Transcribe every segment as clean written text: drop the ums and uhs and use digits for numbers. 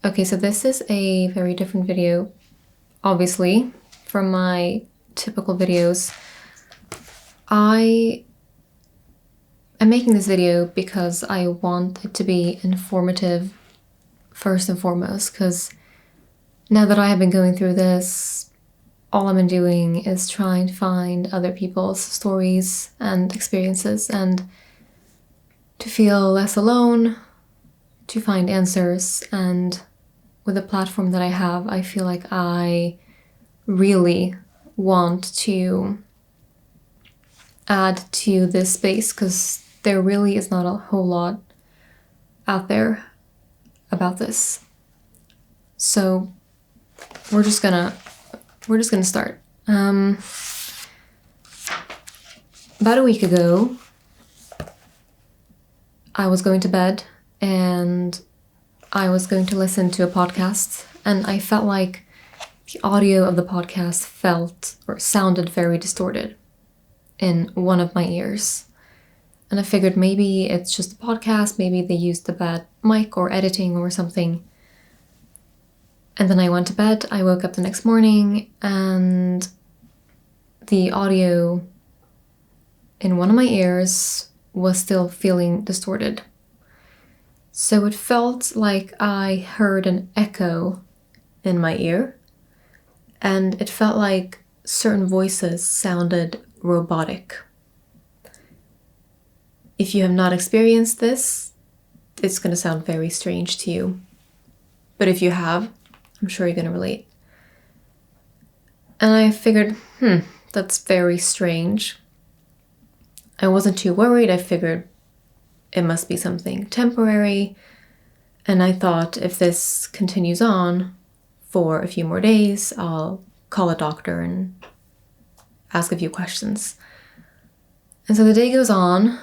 Okay, so this is a very different video, obviously, from my typical videos. I am making this video because I want it to be informative first and foremost, because now that I have been going through this, all I've been doing is trying to find other people's stories and experiences and to feel less alone, to find answers, and with the platform that I have, I feel like I really want to add to this space because there really is not a whole lot out there about this. So we're just gonna start. About a week ago, I was going to bed and I was going to listen to a podcast, and I felt like the audio of the podcast sounded very distorted in one of my ears. And I figured maybe it's just a podcast, maybe they used a bad mic or editing or something. And then I went to bed. I woke up the next morning and the audio in one of my ears was still feeling distorted. So it felt like I heard an echo in my ear, and it felt like certain voices sounded robotic. If you have not experienced this, it's going to sound very strange to you. But if you have, I'm sure you're going to relate. And I figured, that's very strange. I wasn't too worried. I figured it must be something temporary. And I thought if this continues on for a few more days, I'll call a doctor and ask a few questions. And so the day goes on.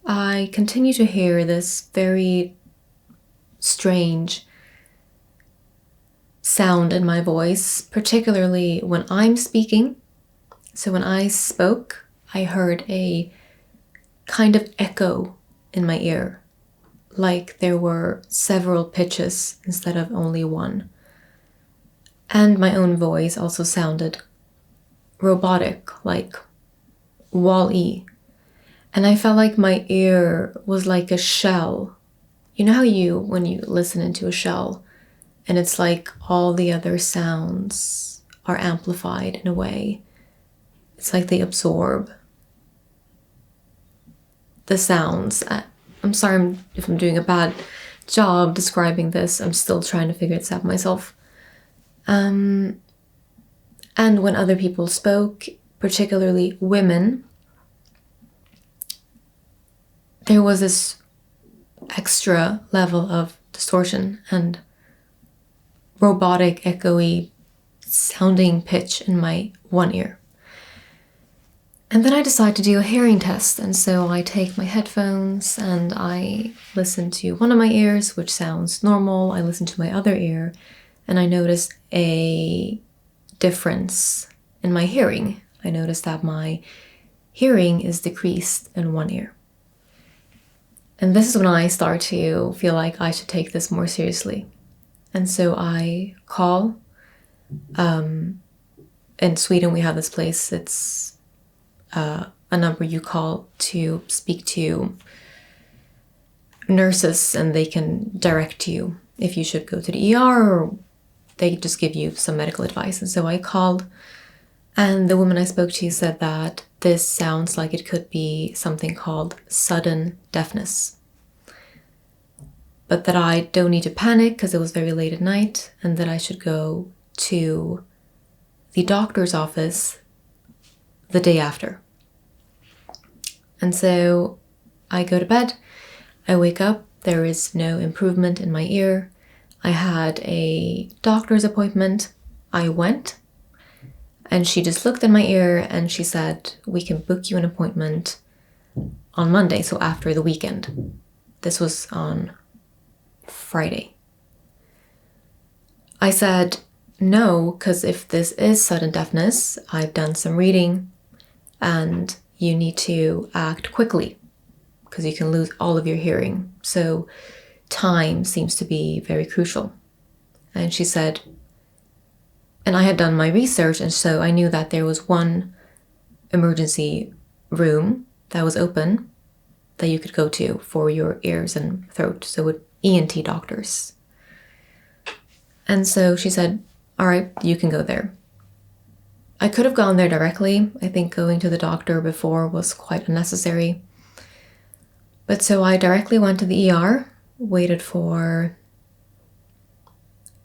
I continue to hear this very strange sound in my voice, particularly when I'm speaking. So when I spoke, I heard a kind of echo in my ear, like there were several pitches instead of only one. And my own voice also sounded robotic, like Wall-E. And I felt like my ear was like a shell. You know how when you listen into a shell, and it's like all the other sounds are amplified in a way. It's like they absorb the sounds. I'm sorry if I'm doing a bad job describing this. I'm still trying to figure this out myself. And when other people spoke, particularly women, there was this extra level of distortion and robotic, echoey sounding pitch in my one ear. And then I decide to do a hearing test, and so I take my headphones and I listen to one of my ears, which sounds normal. I listen to my other ear, and I notice a difference in my hearing. I notice that my hearing is decreased in one ear. And this is when I start to feel like I should take this more seriously. And so I call. In Sweden, we have this place. It's a number you call to speak to nurses, and they can direct you if you should go to the ER, or they just give you some medical advice. And so I called, and the woman I spoke to said that this sounds like it could be something called sudden deafness, but that I don't need to panic because it was very late at night, and that I should go to the doctor's office the day after. And so I go to bed, I wake up, there is no improvement in my ear. I had a doctor's appointment. I went, and she just looked in my ear and she said, we can book you an appointment on Monday, so after the weekend. This was on Friday. I said no, because if this is sudden deafness, I've done some reading and you need to act quickly because you can lose all of your hearing. So time seems to be very crucial. And she said, and I had done my research, and so I knew that there was one emergency room that was open that you could go to for your ears and throat, so with ENT doctors. And so she said, all right, you can go there. I could have gone there directly. I think going to the doctor before was quite unnecessary. But so I directly went to the ER, waited for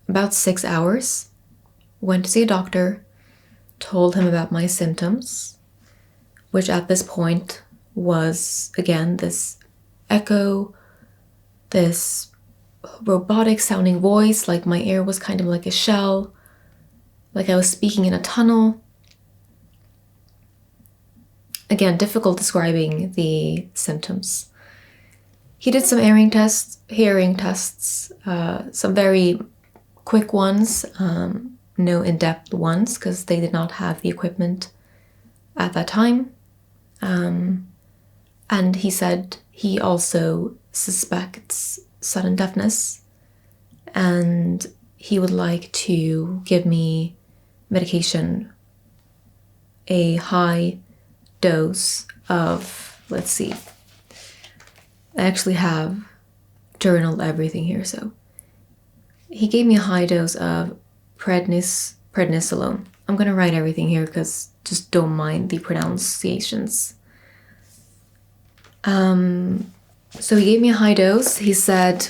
about 6 hours, went to see a doctor, told him about my symptoms, which at this point was, again, this echo, this robotic sounding voice, like my ear was kind of like a shell, like I was speaking in a tunnel. Again, difficult describing the symptoms. He did some hearing tests, some very quick ones, no in-depth ones, because they did not have the equipment at that time. And he said he also suspects sudden deafness, and he would like to give me medication, a high dose of, let's see, I actually have journaled everything here. So he gave me a high dose of prednisolone. I'm going to write everything here because just don't mind the pronunciations. So he gave me a high dose. He said,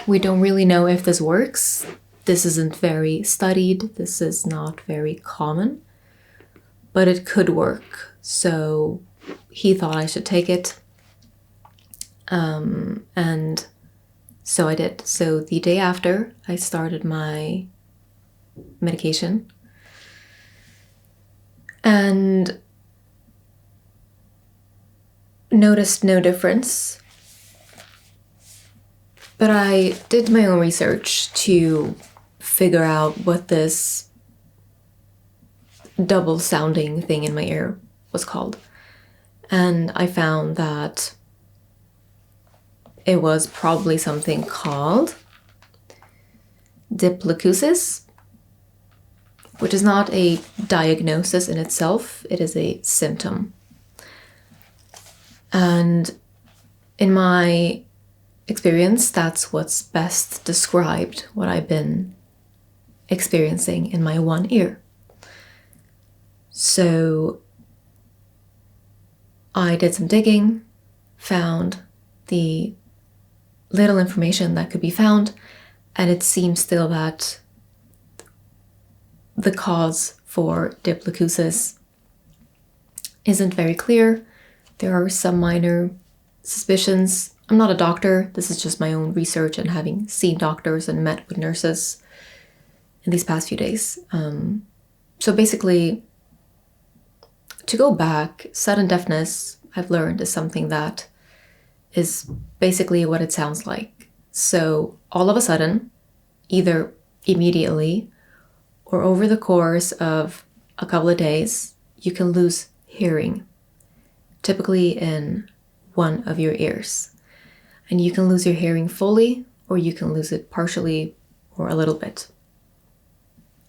we don't really know if this works. This isn't very studied. This is not very common, but it could work. So he thought I should take it. And so I did. So the day after, I started my medication. And noticed no difference. But I did my own research to figure out what this double sounding thing in my ear was called. And I found that it was probably something called diplacisus, which is not a diagnosis in itself, it is a symptom. And in my experience, that's what's best described what I've been experiencing in my one ear. So I did some digging, found the little information that could be found, and it seems still that the cause for diplacisus isn't very clear. There are some minor suspicions. I'm not a doctor. This is just my own research and having seen doctors and met with nurses in these past few days. So basically, to go back, sudden deafness, I've learned, is something that is basically what it sounds like. So all of a sudden, either immediately or over the course of a couple of days, you can lose hearing, typically in one of your ears. And you can lose your hearing fully, or you can lose it partially or a little bit.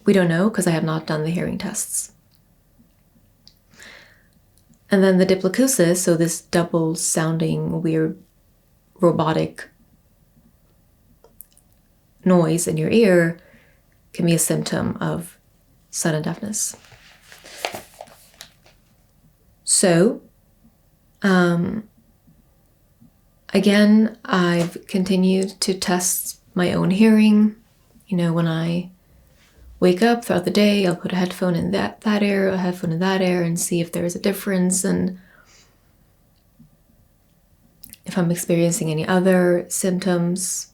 We don't know because I have not done the hearing tests. And then the diplacisus, so this double sounding weird robotic noise in your ear, can be a symptom of sudden deafness. So, again, I've continued to test my own hearing. You know, when I wake up throughout the day, I'll put a headphone in that ear, a headphone in that ear, and see if there's a difference and if I'm experiencing any other symptoms.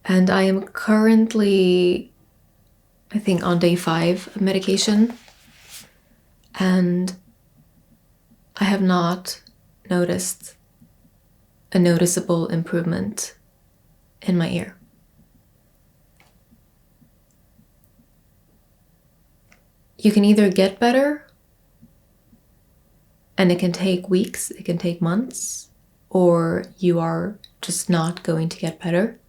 And I am currently, I think, on day 5 of medication, and I have not noticed a noticeable improvement in my ear. You can either get better, and it can take weeks, it can take months, or you are just not going to get better.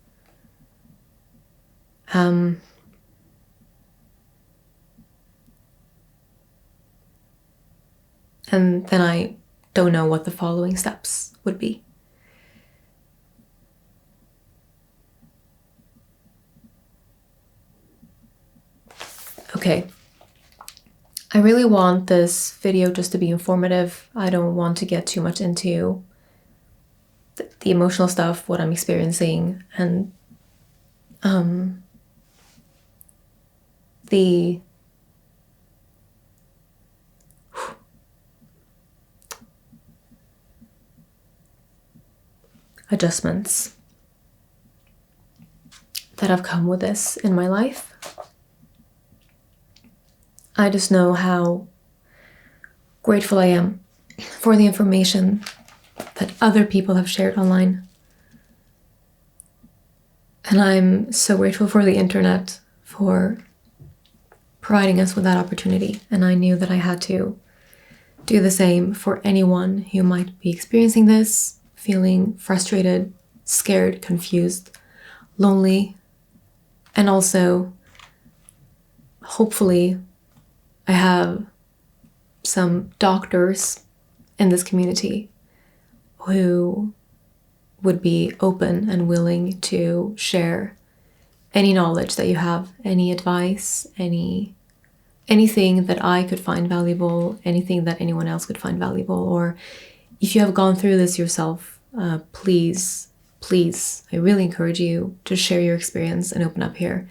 And then I don't know what the following steps would be. Okay. I really want this video just to be informative. I don't want to get too much into the emotional stuff, what I'm experiencing, and the adjustments that have come with this in my life. I just know how grateful I am for the information that other people have shared online. And I'm so grateful for the internet for providing us with that opportunity. And I knew that I had to do the same for anyone who might be experiencing this, feeling frustrated, scared, confused, lonely, and also, hopefully, I have some doctors in this community who would be open and willing to share any knowledge that you have, any advice, anything that I could find valuable, anything that anyone else could find valuable. Or if you have gone through this yourself, please, I really encourage you to share your experience and open up here.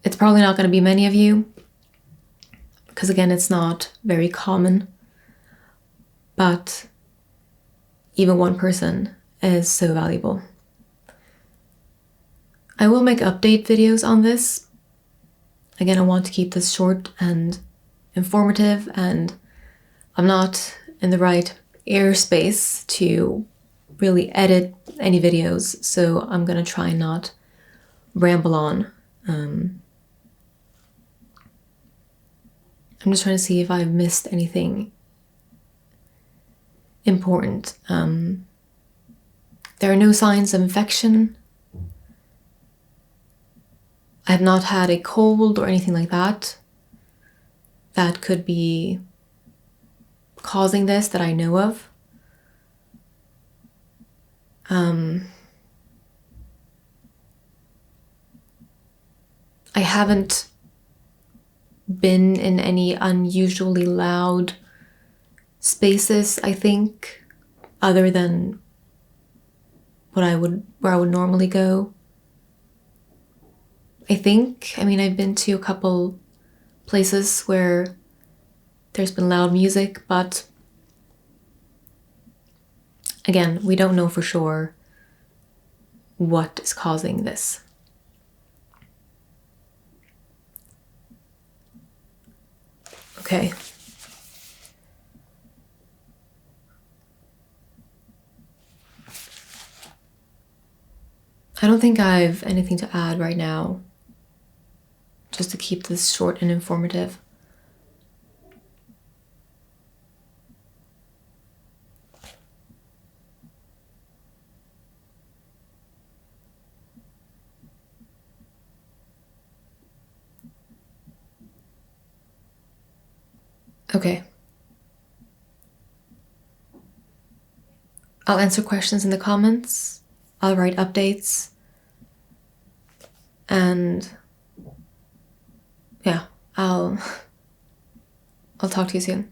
It's probably not going to be many of you, because again, it's not very common, but even one person is so valuable. I will make update videos on this. Again, I want to keep this short and informative, and I'm not in the right airspace to really edit any videos, so I'm gonna try and not ramble on. I'm just trying to see if I've missed anything important. There are no signs of infection. I have not had a cold or anything like that that could be causing this that I know of. I haven't been in any unusually loud spaces, I think, other than where I would normally go. I've been to a couple places where there's been loud music, but again, we don't know for sure what is causing this. Okay. I don't think I have anything to add right now, just to keep this short and informative. Okay. I'll answer questions in the comments. I'll write updates. And yeah, I'll talk to you soon.